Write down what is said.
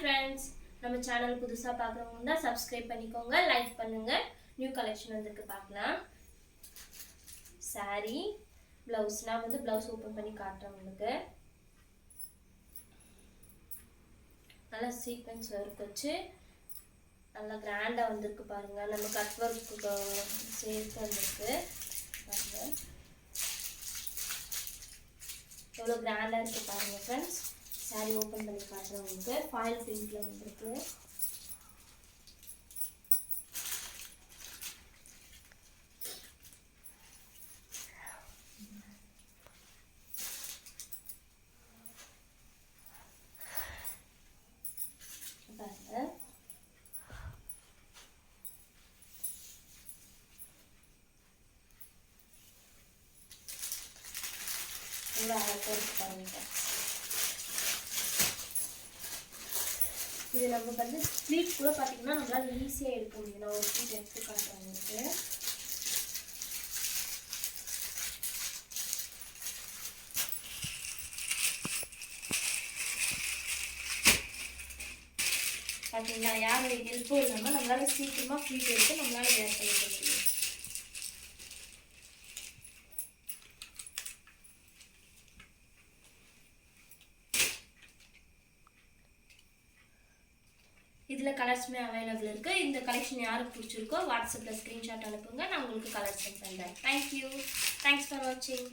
Friends, நம்ம channel புதுசாக பார்க்குறவங்க தான் சப்ஸ்கிரைப் பண்ணிக்கோங்க, லைக் பண்ணுங்கள். நியூ கலெக்ஷன் வந்துருக்கு, பார்க்கலாம். சாரீ ப்ளவுஸ், நான் வந்து ப்ளவுஸ் ஓப்பன் பண்ணி காட்டுறேன் உங்களுக்கு. நல்லா சீக்வென்ஸ் ஒர்க் வச்சு நல்லா கிராண்டாக வந்திருக்கு பாருங்கள். நம்ம கட் ஒர்க்கு சேர்த்து வந்திருக்கு பாருங்கள். எவ்வளோ கிராண்டாக இருக்குது பாருங்கள் ஃப்ரெண்ட்ஸ். சாரீ ஓப்பன் பண்ணி காட்டுறேன் உங்களுக்கு. ஃபாயில் பிரிண்டில் வந்துருக்கு. பாருங்க, எவ்வளோ அழகாக இருக்கு பாருங்க. இது நம்ம வந்து ஸ்லீவ் கூட பார்த்தீங்கன்னா நம்மளால ஈஸியாக எடுக்க முடியும். நான் ஒரு ஸ்லீவ் எடுத்து காட்டுறேன் உங்களுக்கு. பார்த்தீங்களா, யாருடைய ஹெல்ப்பும் இல்லாமல் நம்மளால சீக்கிரமாக ஃப்ளீட் எடுத்து நம்மளால வேர் பண்ணிக்க முடியும். இதில் கலர்ஸுமே அவைலபிள் இருக்குது. இந்த கலெக்ஷன் யாருக்கு பிடிச்சிருக்கோ வாட்ஸ்அப்பில் ஸ்க்ரீன்ஷாட் அனுப்புங்க, நான் உங்களுக்கு கலர் சென்ட் பண்ணுறேன். தேங்க்யூ, தேங்க்ஸ் ஃபார் வாட்சிங்.